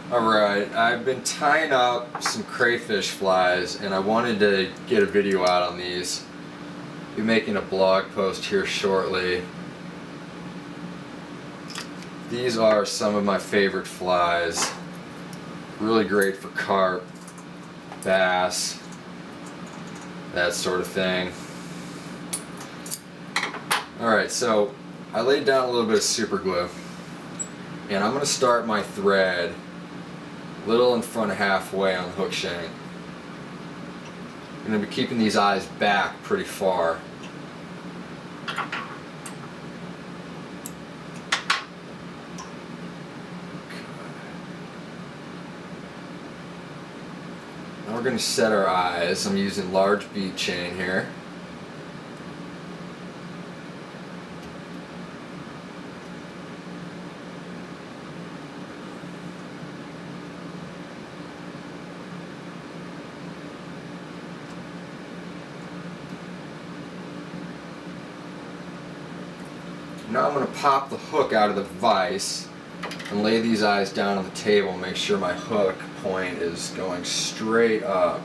Alright, I've been tying up some crayfish flies and I wanted to get a video out on these. Be making a blog post here shortly. These are some of my favorite flies. Really great for carp, bass, that sort of thing. Alright, so I laid down a little bit of super glue and I'm going to start my thread little in front of halfway on the hook shank. I'm going to be keeping these eyes back pretty far. Now we're going to set our eyes. I'm using large bead chain here. Now I'm going to pop the hook out of the vise and lay these eyes down on the table and make sure my hook point is going straight up.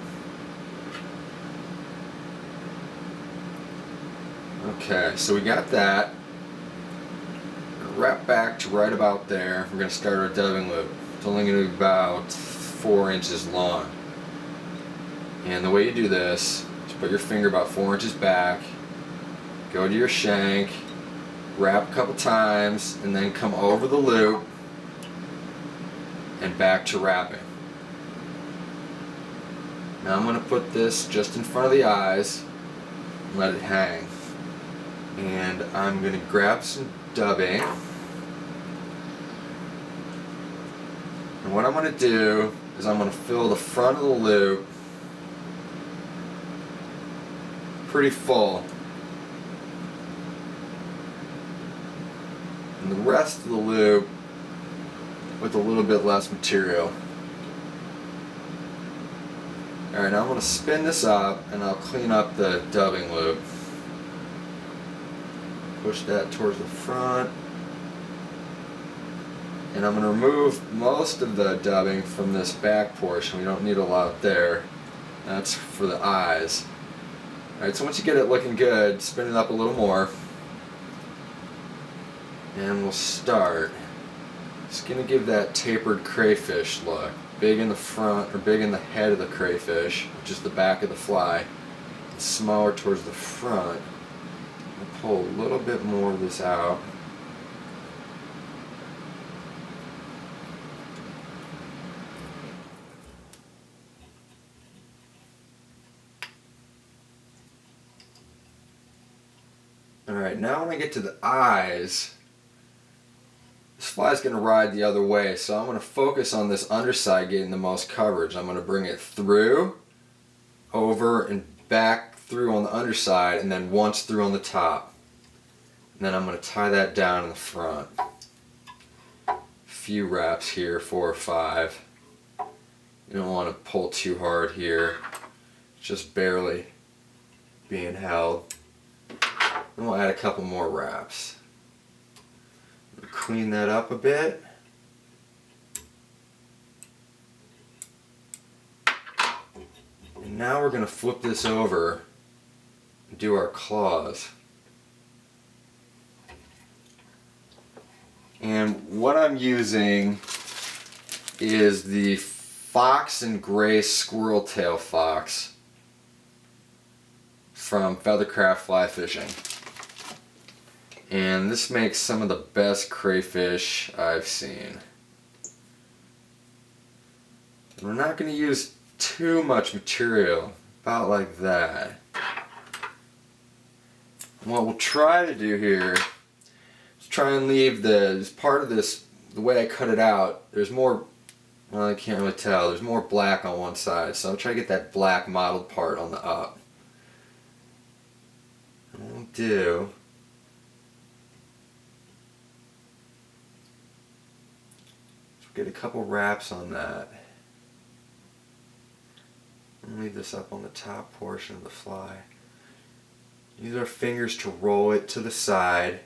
Okay, so we got that. Wrap back to right about there. We're going to start our dubbing loop. It's only going to be about 4 inches long. And the way you do this is put your finger about 4 inches back, go to your shank, wrap a couple times, and then come over the loop and back to wrapping. Now I'm going to put this just in front of the eyes and let it hang. And I'm going to grab some dubbing. And what I'm going to do is I'm going to fill the front of the loop pretty full. And the rest of the loop with a little bit less material. Alright, now I'm going to spin this up and I'll clean up the dubbing loop. Push that towards the front. And I'm going to remove most of the dubbing from this back portion. We don't need a lot there. That's for the eyes. Alright, so once you get it looking good, spin it up a little more. And we'll start. It's going to give that tapered crayfish look. Big in the front, or big in the head of the crayfish, which is the back of the fly. And smaller towards the front. We'll pull a little bit more of this out. Alright, now when I get to the eyes, this fly's going to ride the other way, so I'm going to focus on this underside getting the most coverage. I'm going to bring it through, over, and back through on the underside, and then once through on the top. And then I'm going to tie that down in the front. A few wraps here, 4 or 5. You don't want to pull too hard here. Just barely being held. Then we'll add a couple more wraps. Clean that up a bit. And now we're going to flip this over and do our claws. And what I'm using is the Fox and Gray Squirrel Tail Fox from Feathercraft Fly Fishing. And this makes some of the best crayfish I've seen. And we're not going to use too much material, about like that. And what we'll try to do here is try and leave as part of this, the way I cut it out, there's more, well, I can't really tell, there's more black on one side, so I'll try to get that black mottled part on the up. And what we'll do, get a couple wraps on that. And leave this up on the top portion of the fly. Use our fingers to roll it to the side,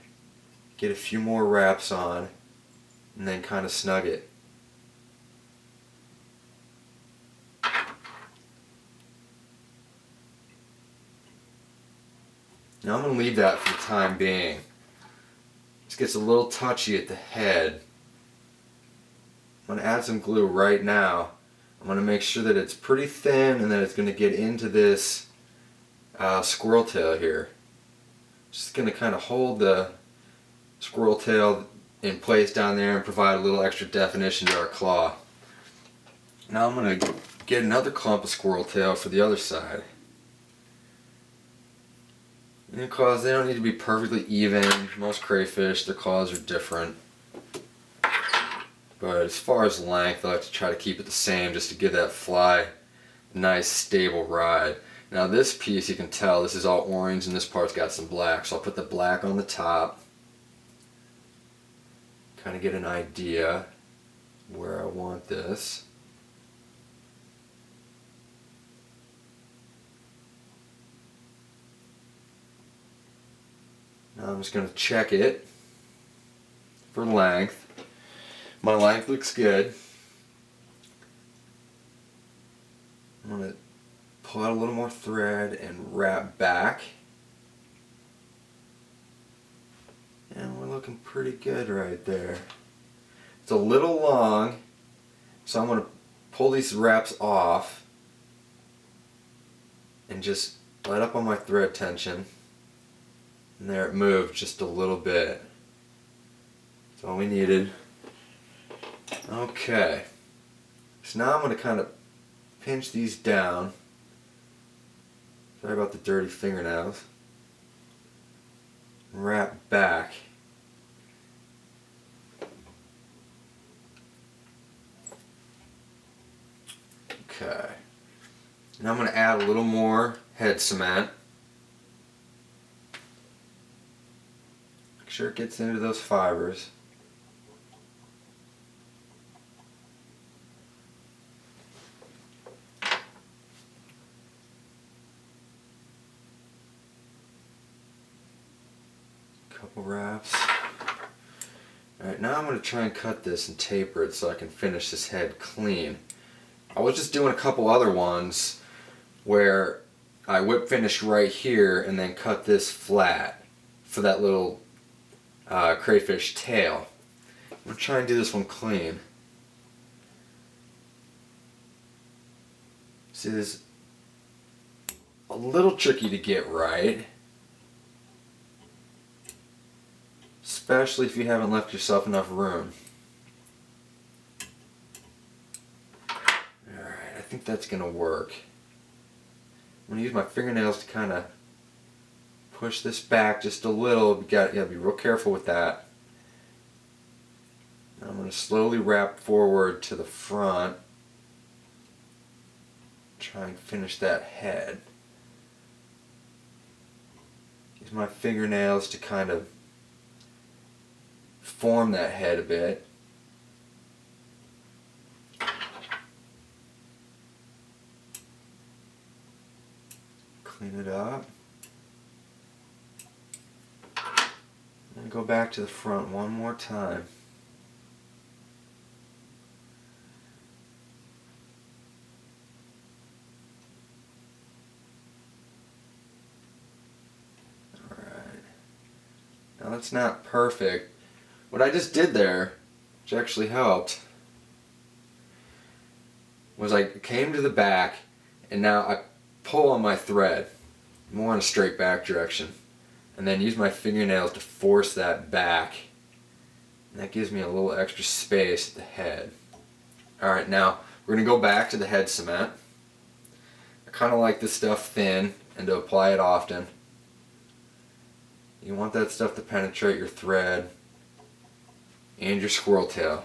get a few more wraps on, and then kind of snug it. Now I'm going to leave that for the time being. This gets a little touchy at the head. I'm going to add some glue right now. I'm going to make sure that it's pretty thin and that it's going to get into this squirrel tail here. Just going to kind of hold the squirrel tail in place down there and provide a little extra definition to our claw. Now I'm going to get another clump of squirrel tail for the other side. And the claws, they don't need to be perfectly even. Most crayfish, their claws are different. But as far as length, I like to try to keep it the same just to give that fly a nice stable ride. Now this piece, you can tell this is all orange and this part's got some black. So I'll put the black on the top. Kind of get an idea where I want this. Now I'm just going to check it for length. My length looks good. I'm going to pull out a little more thread and wrap back. And we're looking pretty good right there. It's a little long, so I'm going to pull these wraps off and just let up on my thread tension. And there it moved just a little bit. That's all we needed. Okay. So now I'm going to kind of pinch these down. Sorry about the dirty fingernails. Wrap back. Okay. Now I'm going to add a little more head cement. Make sure it gets into those fibers. Couple wraps. Alright, now I'm going to try and cut this and taper it so I can finish this head clean. I was just doing a couple other ones where I whip finished right here and then cut this flat for that little crayfish tail. I'm going to try and do this one clean. See, this is a little tricky to get right, especially if you haven't left yourself enough room. Alright, I think that's going to work. I'm going to use my fingernails to kind of push this back just a little. You got to be real careful with that. Now I'm going to slowly wrap forward to the front. Try and finish that head. Use my fingernails to kind of form that head a bit. Clean it up. I'm going to go back to the front one more time. Alright. Now that's not perfect. What I just did there, which actually helped, was I came to the back and now I pull on my thread more in a straight back direction and then use my fingernails to force that back, and that gives me a little extra space at the head. Alright, now we're going to go back to the head cement. I kind of like this stuff thin and to apply it often. You want that stuff to penetrate your thread and your squirrel tail.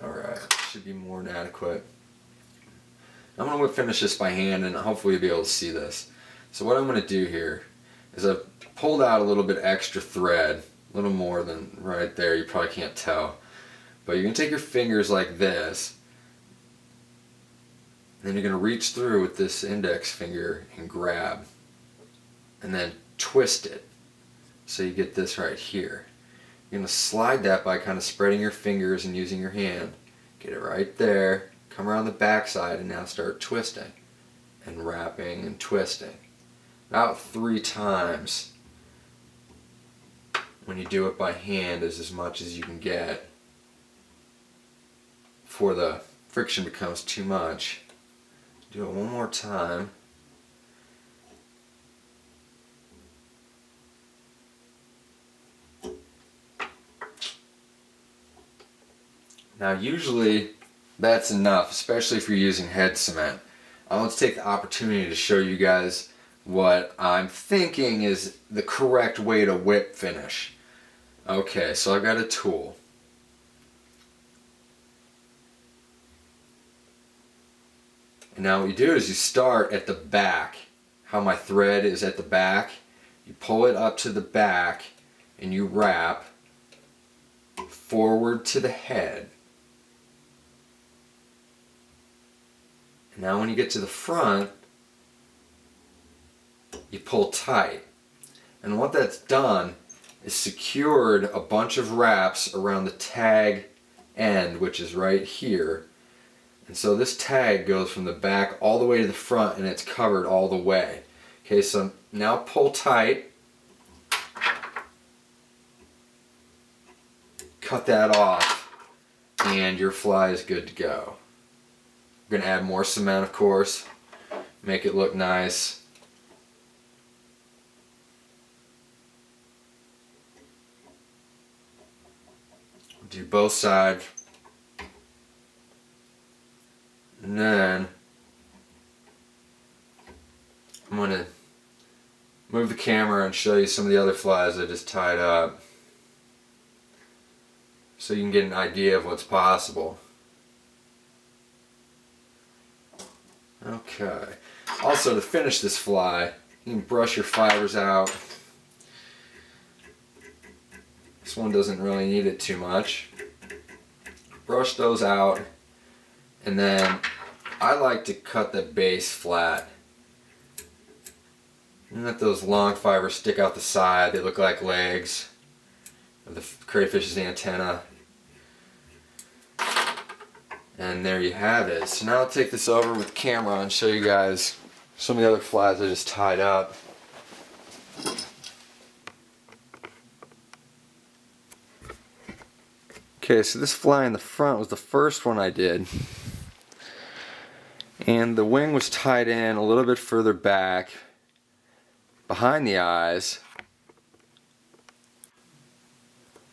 Alright, should be more than adequate. I'm going to finish this by hand and hopefully you'll be able to see this. So what I'm going to do here is I've pulled out a little bit extra thread, a little more than right there, you probably can't tell. But you're going to take your fingers like this, and then you're going to reach through with this index finger and grab, and then twist it. So you get this right here. You're going to slide that by kind of spreading your fingers and using your hand. Get it right there. Come around the back side and now start twisting. and wrapping and twisting. About 3 times. When you do it by hand is as much as you can get before the friction becomes too much. Do it one more time. Now usually that's enough, especially if you're using head cement. I want to take the opportunity to show you guys what I'm thinking is the correct way to whip finish. Okay, so I've got a tool. And now what you do is you start at the back. How my thread is at the back. You pull it up to the back and you wrap forward to the head. And now when you get to the front, you pull tight. And what that's done is secured a bunch of wraps around the tag end, which is right here. And so this tag goes from the back all the way to the front and it's covered all the way. Okay, so now pull tight. Cut that off and your fly is good to go. We're going to add more cement, of course. Make it look nice. Do both sides. And then I'm going to move the camera and show you some of the other flies I just tied up so you can get an idea of what's possible. Okay. Also, to finish this fly, you can brush your fibers out. This one doesn't really need it too much. Brush those out, and then I like to cut the base flat. And let those long fibers stick out the side. They look like legs of the crayfish's antenna. And there you have it. So now I'll take this over with the camera and show you guys some of the other flies I just tied up. Okay, so this fly in the front was the first one I did. And the wing was tied in a little bit further back behind the eyes.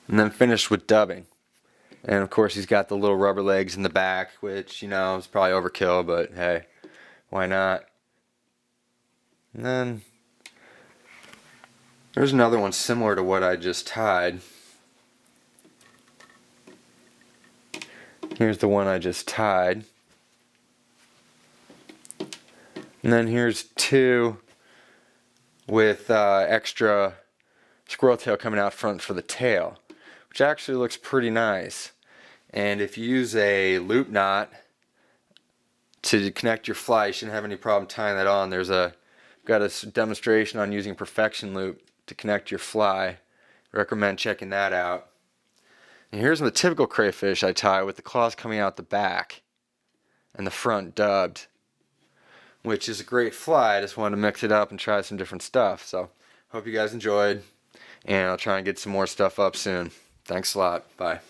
And then finished with dubbing. And of course he's got the little rubber legs in the back, which, you know, is probably overkill, but hey, why not? And then there's another one similar to what I just tied. Here's the one I just tied. And then here's two with extra squirrel tail coming out front for the tail, which actually looks pretty nice. And if you use a loop knot to connect your fly, you shouldn't have any problem tying that on. Got a demonstration on using perfection loop to connect your fly. Recommend checking that out. And here's the typical crayfish I tie with the claws coming out the back and the front dubbed, which is a great fly. I just wanted to mix it up and try some different stuff. So hope you guys enjoyed, and I'll try and get some more stuff up soon. Thanks a lot. Bye.